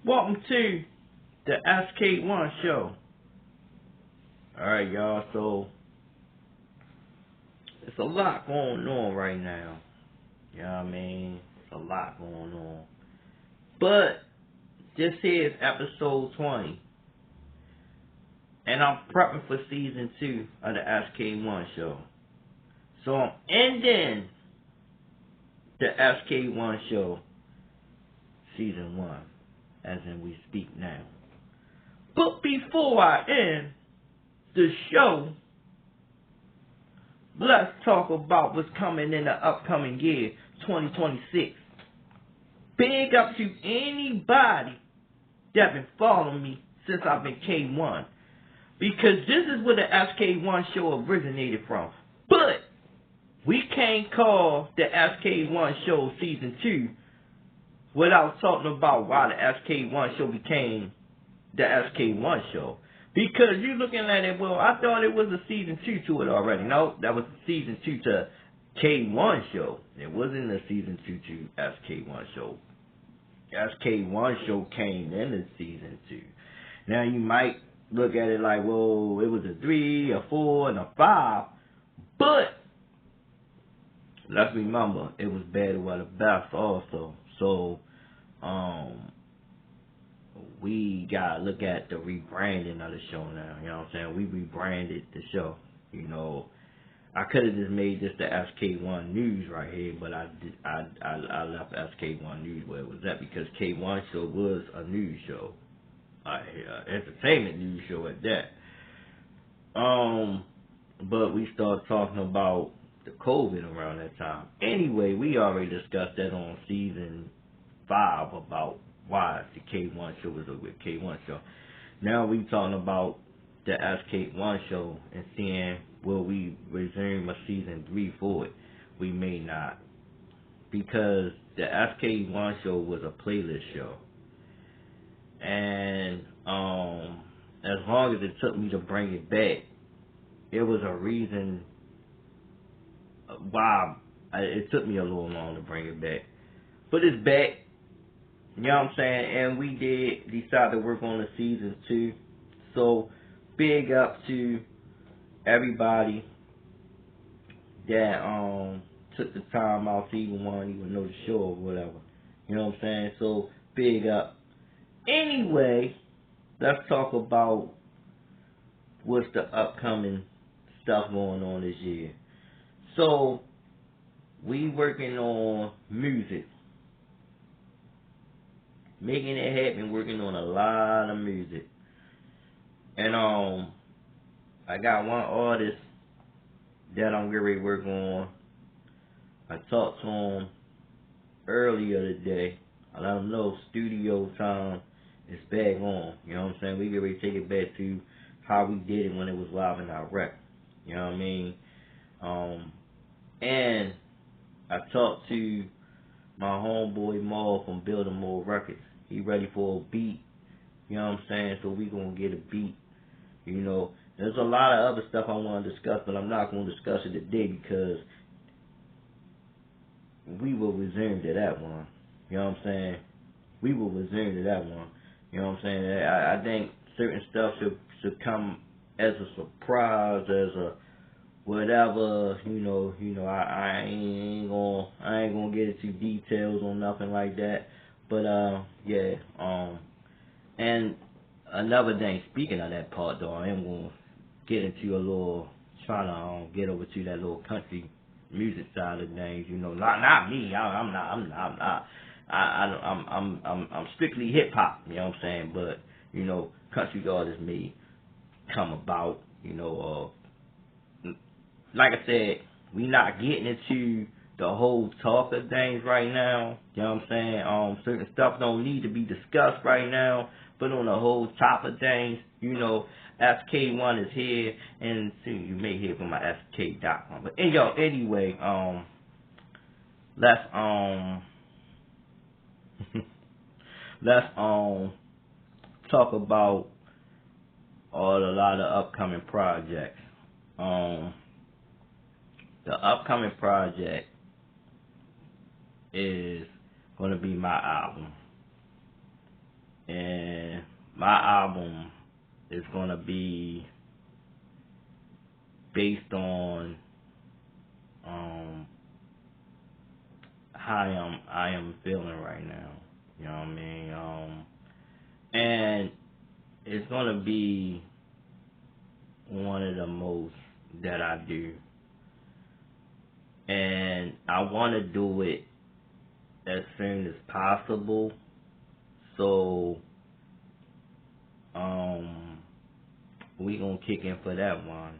Welcome to the Sk1 show. Alright, y'all, so it's a lot going on right now. You know what I mean? It's a lot going on. But this here is episode 20. And I'm prepping for season 2 of the Sk1 show. So I'm ending the Sk1 show season 1, as in we speak now. But before I end the show, let's talk about what's coming in the upcoming year, 2026. Big up to anybody that been following me since I've been K1. Because this is where the Sk1 show originated from. But we can't call the Sk1 show season 2 without talking about why the Sk1 show became the Sk1 show. Because you're looking at it, well, I thought it was a season 2 to it already. No, that was season 2 to K1 show. It wasn't a season 2 to Sk1 show. Sk1 show came in the season 2. Now you might look at it like, well, it was a 3, a 4, and a 5. But let's remember, it was better with the best also. So, we gotta look at the rebranding of the show now. You know what I'm saying? We rebranded the show. You know, I could have just made this the Sk1 News right here, but I left Sk1 News where it was at because K1 show was a news show, entertainment news show at that. But we started talking about the COVID around that time. Anyway, we already discussed that on season 5 about why the K1 show was a good K1 show. Now we talking about the Sk1 show and seeing will we resume a season 3 for it. We may not, because the Sk1 show was a playlist show, and as long as it took me to bring it back, it was a reason why it took me a little long to bring it back. But it's back. You know what I'm saying? And we did decide to work on the season 2. So, big up to everybody that took the time out to even want to even know the show or whatever. You know what I'm saying? So, big up. Anyway, let's talk about what's the upcoming stuff going on this year. So, we working on music. Making it happen, working on a lot of music. And I got one artist that I'm getting ready to work on. I talked to him earlier today. I let him know studio time is back on. You know what I'm saying? We get ready to take it back to how we did it when it was live in our rec. You know what I mean? And I talked to my homeboy Maul from Building More Records. He ready for a beat. You know what I'm saying? So we gonna get a beat. You know, there's a lot of other stuff I want to discuss, but I'm not gonna discuss it today because we will resume to that one. You know what I'm saying? We will resume to that one. You know what I'm saying? I think certain stuff should come as a surprise, as a whatever. You know, I ain't gonna get into details on nothing like that. But yeah. And another thing, speaking of that part though, I am gonna get into a little, trying to get over to that little country music side of things. You know, not me. I'm strictly hip hop. You know what I'm saying? But you know, country artists may come about. You know, like I said, we not getting into the whole talk of things right now. You know what I'm saying? Certain stuff don't need to be discussed right now. But on the whole top of things, you know, Sk1 is here, and soon you may hear from my sk.com. But anyway, let's talk about a lot of upcoming projects. The upcoming project is going to be my album. and my album is gonna be based on how I am feeling right now. You know what I mean? And it's gonna be one of the most that I do, and I want to do it as soon as possible. So we gonna kick in for that one,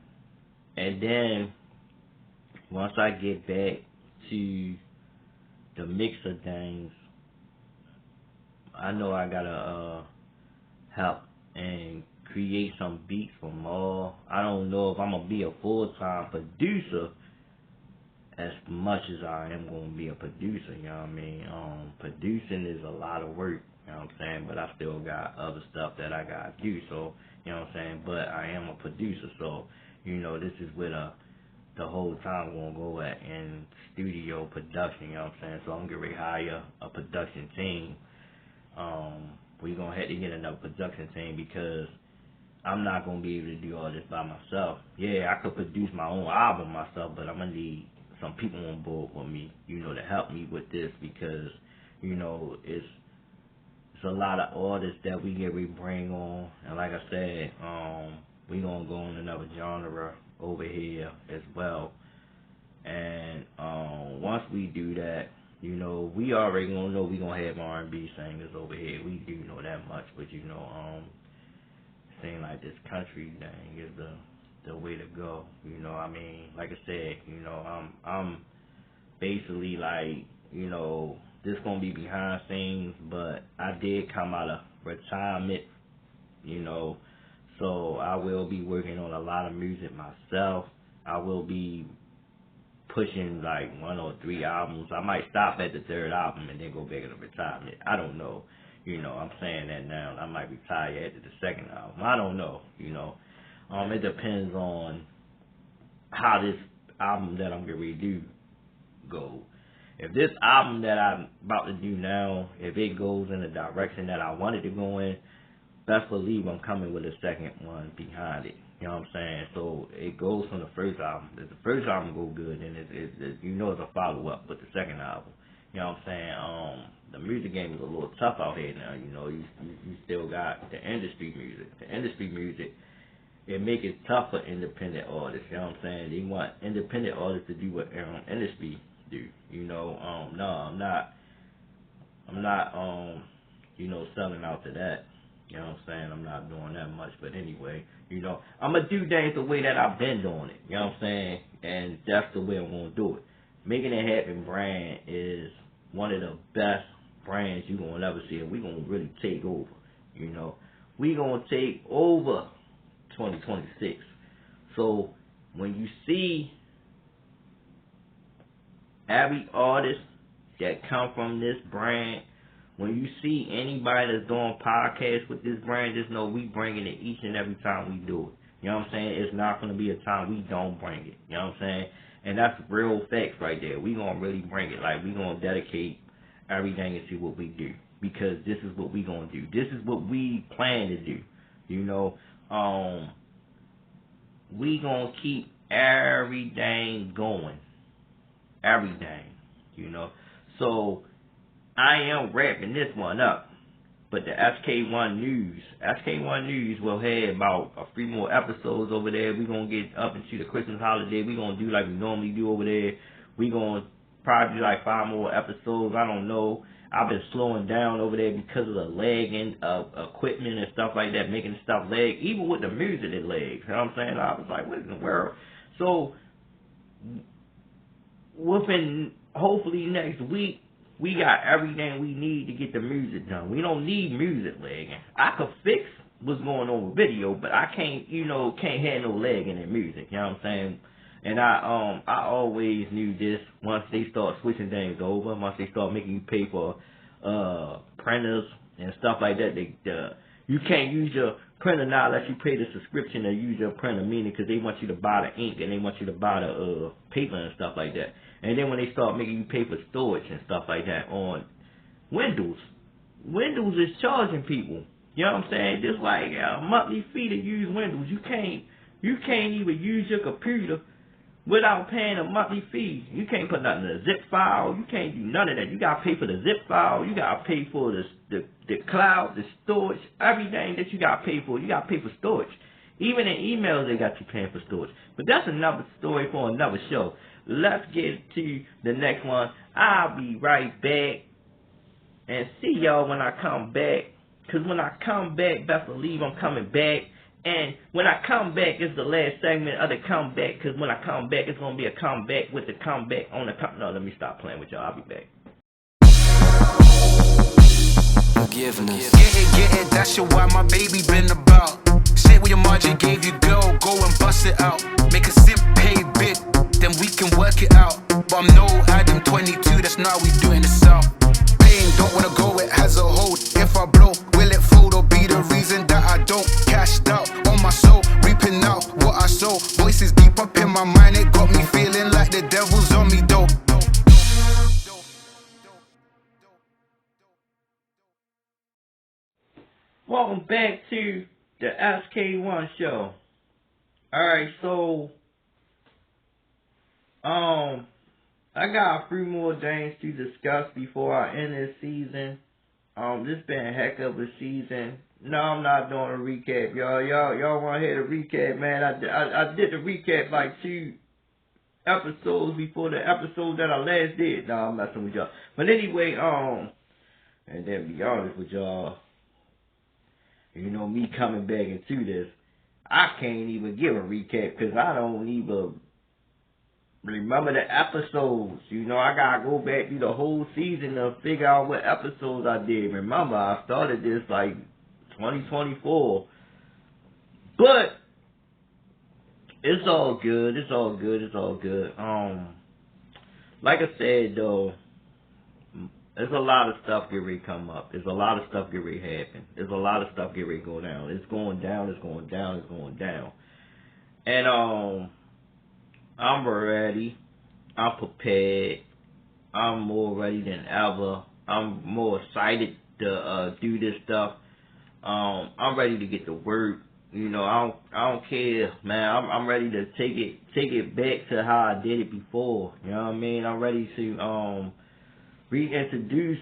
and then once I get back to the mix of things, I know I gotta help and create some beats for more. I don't know if I'm gonna be a full-time producer as much as I am gonna be a producer, you know what I mean? Producing is a lot of work, you know what I'm saying? But I still got other stuff that I gotta do, so, you know what I'm saying? But I am a producer, so, you know, this is where the whole time gonna go at in studio production, you know what I'm saying? So I'm gonna hire a production team. We gonna have to get another production team because I'm not gonna be able to do all this by myself. Yeah, I could produce my own album myself, but I'm gonna need some people on board with me, you know, to help me with this because, you know, it's a lot of artists that we bring on, and like I said, we gonna go on another genre over here as well. And once we do that, you know, we already gonna know we gonna have R&B singers over here. We do know that much, but you know, saying like this country thing is the way to go. You know, I mean, like I said, you know, I'm basically like, you know, this gonna be behind scenes, but I did come out of retirement, you know, so I will be working on a lot of music myself. I will be pushing like 1 or 3 albums. I might stop at the 3rd album and then go back into retirement. I don't know. You know, I'm saying that now. I might retire after the 2nd album. I don't know, you know. It depends on how this album that I'm going to do goes. If this album that I'm about to do now, if it goes in the direction that I wanted to go in, best believe I'm coming with a 2nd one behind it. You know what I'm saying? So it goes from the 1st album. If the 1st album go good, then it's you know it's a follow-up with the 2nd album. You know what I'm saying? The music game is a little tough out here now. You know, you still got the industry music. The industry music, it make it tough for independent artists. You know what I'm saying? They want independent artists to do what industry do. You know, no, I'm not, you know, selling out to that. You know what I'm saying? I'm not doing that much. But anyway, you know, I'm going to do things the way that I've been doing it. You know what I'm saying? And that's the way I'm going to do it. Making It Happen brand is one of the best brands you're going to ever see. And we're going to really take over. You know, we're going to take over 2026. So when you see every artist that come from this brand, when you see anybody that's doing podcasts with this brand, just know we bringing it each and every time we do it. You know what I'm saying? It's not going to be a time we don't bring it. You know what I'm saying? And that's real facts right there. We going to really bring it. Like, we going to dedicate everything into what we do. Because this is what we going to do. This is what we plan to do. You know, we going to keep everything going. Everything. You know. So, I am wrapping this one up, but the Sk1 News will have about 3 more episodes over there. We're going to get up into the Christmas holiday. We're going to do like we normally do over there. We're going to probably do like 5 more episodes. I don't know. I've been slowing down over there because of the lagging of equipment and stuff like that, making stuff lag. Even with the music, it lags. You know what I'm saying? I was like, what in the world? So, within hopefully next week, we got everything we need to get the music done. We don't need music lagging. I could fix what's going on with video, but I can't, you know, can't have no lagging in music. You know what I'm saying? And I always knew this. Once they start switching things over, once they start making you pay for printers and stuff like that, you can't use your printer now unless you pay the subscription to use your printer, meaning because they want you to buy the ink and they want you to buy the paper and stuff like that. And then when they start making you pay for storage and stuff like that on Windows, Windows is charging people. You know what I'm saying? Just like a monthly fee to use Windows. You can't even use your computer without paying a monthly fee. You can't put nothing in a zip file. You can't do none of that. You gotta pay for the zip file. You gotta pay for the cloud, the storage, everything that you gotta pay for. You gotta pay for storage. Even in emails, they got you paying for storage. But that's another story for another show. Let's get to the next one. I'll be right back. And see y'all when I come back. Because when I come back, best believe I'm coming back. And when I come back, it's the last segment of the comeback. Because when I come back, it's going to be a comeback with the comeback on the No, let me stop playing with y'all. I'll be back. Forgiveness. Get it, that's your why my baby been about. Shit where your margin gave you, girl, go and bust it out. Make a simp pay bit, then we can work it out. But I'm no Adam 22, that's not we do in the South. Pain, don't wanna go, it has a hold. If I blow, will it fold or be the reason that I don't? Cashed out on my soul, reaping out what I sow. Voices deep up in my mind, it got me feeling like the devil's on me though. Welcome back to the Sk1 show. Alright, so I got a few more things to discuss before I end this season. This been a heck of a season. No, I'm not doing a recap, y'all. Y'all want to hear the recap, man? I did the recap like 2 episodes before the episode that I last did. No, I'm messing with y'all. But anyway, and then be honest with y'all, you know, me coming back into this, I can't even give a recap because I don't even remember the episodes. You know, I gotta go back through the whole season to figure out what episodes I did. Remember, I started this like 2024. But it's all good. It's all good. It's all good. Like I said though, there's a lot of stuff get ready to come up. There's a lot of stuff get ready to happen. There's a lot of stuff get ready to go down. It's going down. It's going down. It's going down. And I'm ready. I'm prepared. I'm more ready than ever. I'm more excited to do this stuff. I'm ready to get to work. You know, I don't care, man. I'm ready to take it back to how I did it before. You know what I mean? I'm ready to reintroduce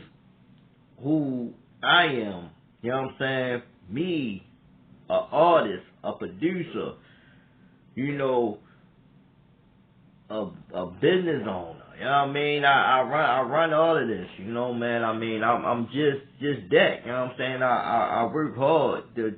who I am. You know what I'm saying? Me, an artist, a producer, you know, a business owner. You know what I mean? I run all of this, you know, man. I mean, I'm just that. You know what I'm saying? I work hard to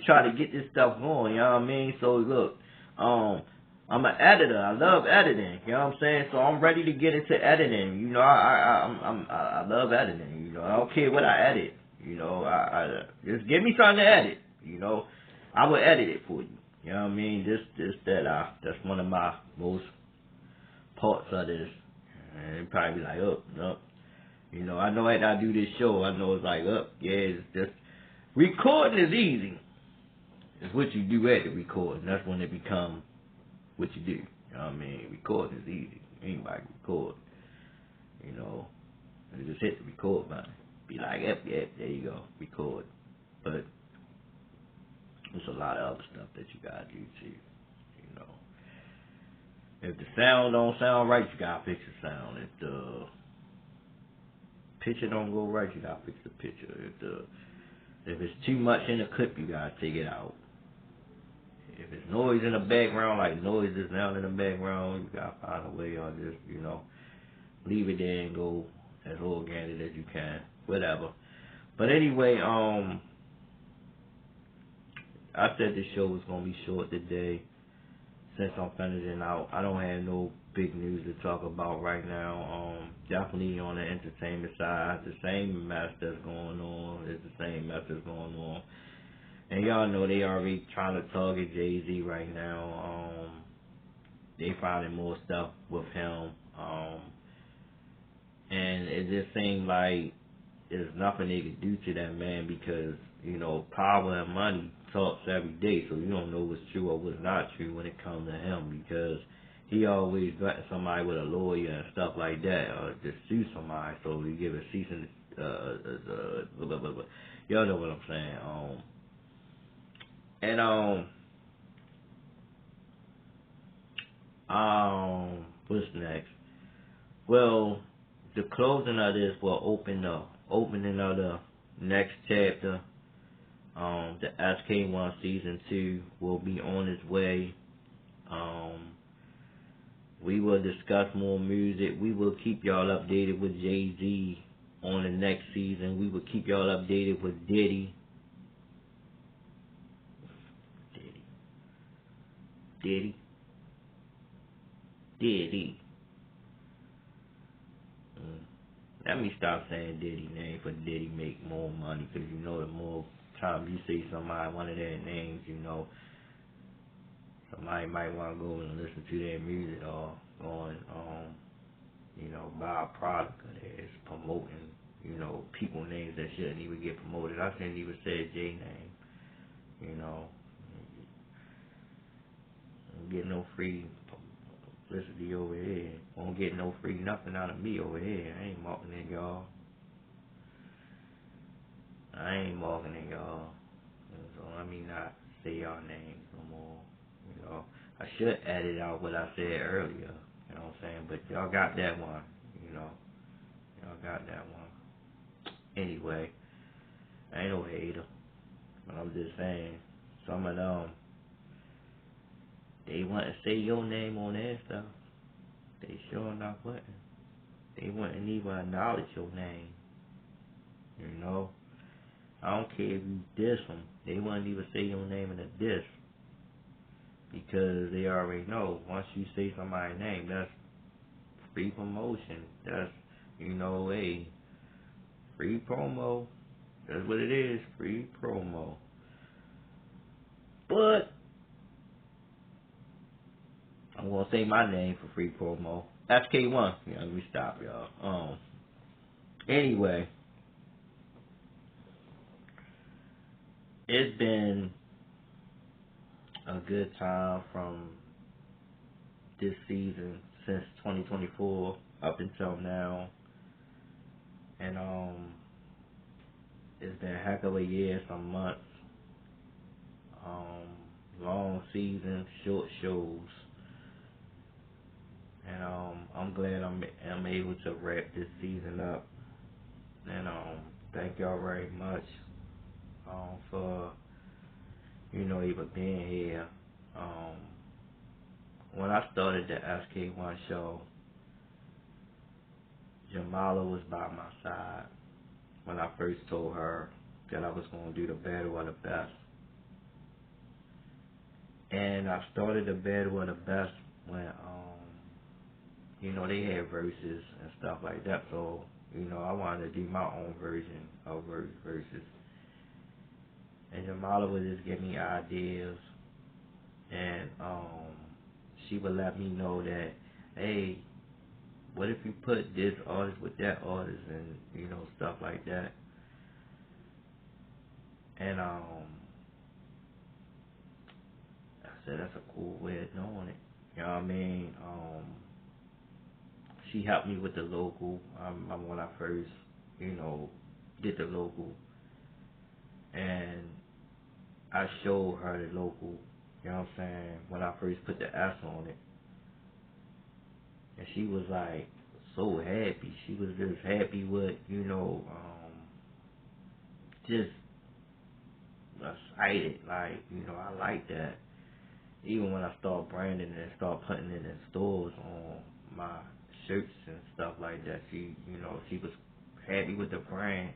try to get this stuff going. You know what I mean? So look, I'm an editor. I love editing. You know what I'm saying? So I'm ready to get into editing. You know, I love editing. You know, I don't care what I edit. You know, I just give me something to edit. You know, I will edit it for you. You know what I mean? That's one of my most parts of this. And you probably be like, oh, no. You know, I know after I do this show, I know it's like, oh, yeah, it's just, recording is easy. It's what you do at the recording. That's when it becomes what you do. You know what I mean? Recording is easy. Anybody can record. You know, you just hit the record button. Be like, yep, there you go, record. But there's a lot of other stuff that you gotta do too. You know, if the sound don't sound right, you gotta fix the sound. If the picture don't go right, you gotta fix the picture. If it's too much in the clip, you gotta take it out. If it's noise in the background, like noise is now in the background, you gotta find a way on just, you know, leave it there and go as organic as you can. Whatever. But anyway, I said this show was gonna be short today. Since I'm finishing out, I don't have no big news to talk about right now. Definitely on the entertainment side, the same mess that's going on. It's the same mess that's going on. And y'all know they already trying to target Jay-Z right now. They finding more stuff with him. And it just seemed like there's nothing they could do to that man because, you know, power and money talks every day, so you don't know what's true or what's not true when it comes to him because he always got somebody with a lawyer and stuff like that or to sue somebody, so you give a cease and Y'all know what I'm saying. What's next? Well, the closing of this will open the opening of the next chapter. The Sk1 season 2 will be on its way. We will discuss more music. We will keep y'all updated with Jay-Z on the next season. We will keep y'all updated with Diddy. Let me stop saying Diddy name for Diddy make more money, because you know the more time you say somebody, one of their names, you know, somebody might want to go and listen to their music or go and, you know, buy a product of theirs, promoting, you know, people names that shouldn't even get promoted. I shouldn't even say J name, you know. Don't get no free publicity over here. Won't get no free nothing out of me over here. I ain't marketing y'all. So let me not say y'all names no more. You know, I should edit out what I said earlier. You know what I'm saying? But y'all got that one. You know, y'all got that one. Anyway, I ain't no hater, but I'm just saying, some of them, they want to say your name on their stuff. They sure enough wouldn't. They wouldn't even acknowledge your name. You know? I don't care if you diss them. They wouldn't even say your name in a diss. Because they already know, once you say somebody's name, that's free promotion. That's, you know, a free promo. That's what it is, free promo. But I'm gonna say my name for free promo. Sk1. Yeah, let me stop, y'all. Anyway, it's been a good time from this season since 2024 up until now, and it's been a heck of a year, some months, long season, short shows. And I'm glad I'm able to wrap this season up. And thank y'all very much for, you know, even being here. When I started the Sk1 show, Jamala was by my side when I first told her that I was going to do the Battle of the Best. And I started the Battle of the Best when you know, they had verses and stuff like that, so, you know, I wanted to do my own version of verses. And Jamala would just give me ideas, and she would let me know that, hey, what if you put this artist with that artist, and, you know, stuff like that. And I said, that's a cool way of doing it. You know what I mean? She helped me with the logo when I first, you know, did the logo. And I showed her the logo, you know what I'm saying, when I first put the S on it. And she was like so happy. She was just happy with, you know, just excited. Like, you know, I like that. Even when I start branding and start putting it in stores on my shirts and stuff like that, she, you know, she was happy with the brand.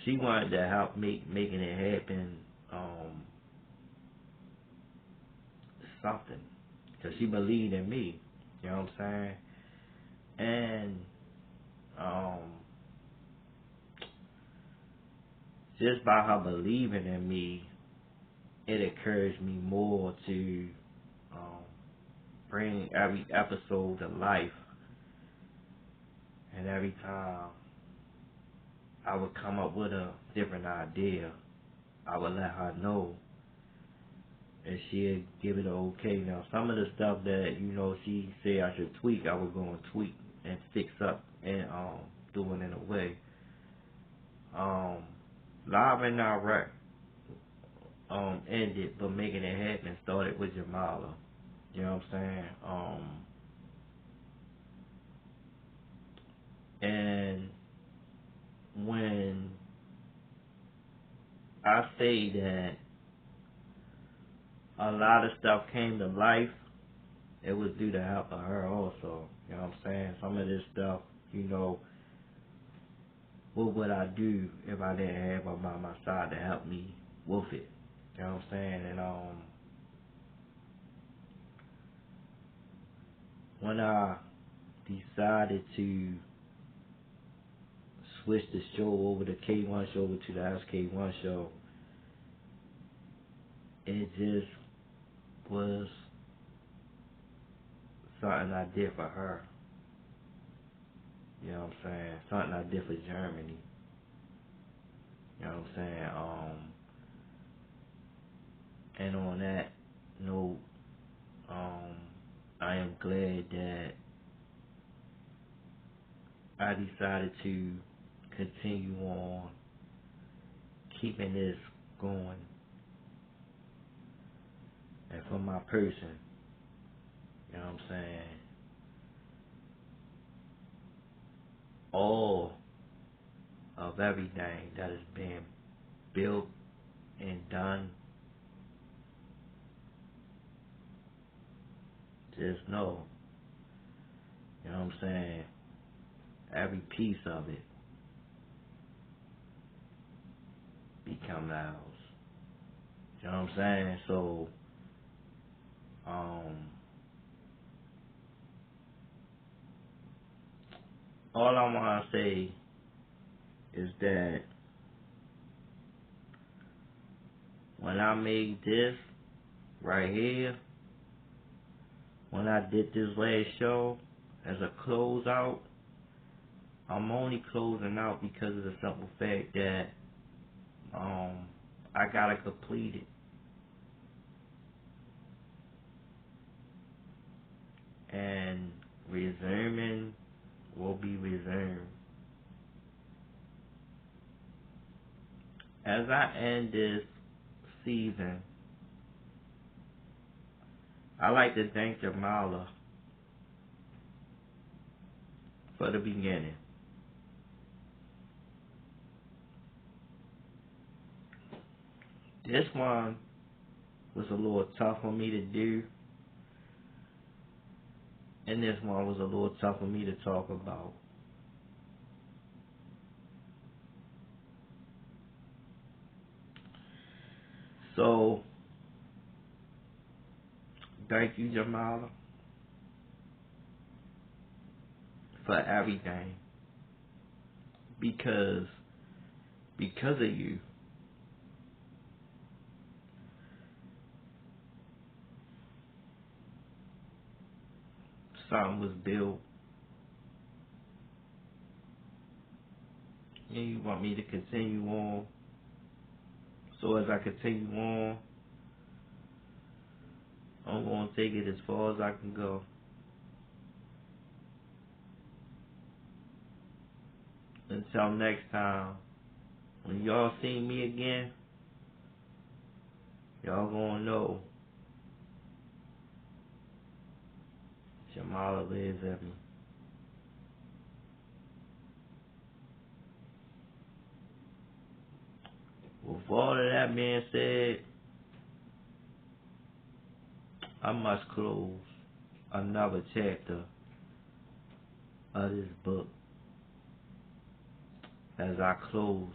She wanted to help making it happen, something, because she believed in me, you know what I'm saying? And just by her believing in me, it encouraged me more to bring every episode to life. And every time I would come up with a different idea, I would let her know, and she'd give it an okay. Now, some of the stuff that, you know, she said I should tweak, I would go and tweak and fix up and threw it in a way. Live and Direct ended, but Making It Happen started with Jamala. You know what I'm saying? And when I say that a lot of stuff came to life, it was due to help of her also. You know what I'm saying? Some of this stuff, what would I do if I didn't have her by my side to help me with it? You know what I'm saying? And when I decided to switch the show over, the K1 show over to the Sk1 show, it just was something I did for her. You know what I'm saying? Something I did for Germany. You know what I'm saying? And on that note, I am glad that I decided to continue on keeping this going. And for my person, you know what I'm saying? All of everything that is being built and done, just know, you know what I'm saying, every piece of it become ours. You know what I'm saying? So, all I want to say is that when I made this right here, when I did this last show as a closeout, I'm only closing out because of the simple fact that I gotta complete it. And resuming will be resumed. As I end this season, I like to thank Jamala for the beginning. This one was a little tough for me to do, and this one was a little tough for me to talk about. So, thank you, Jamala, for everything. Because of you, something was built. And you want me to continue on. So as I continue on, I'm going to take it as far as I can go. Until next time, when y'all see me again, y'all gonna know Jamala lives at me. With all of that being said, I must close another chapter of this book as I close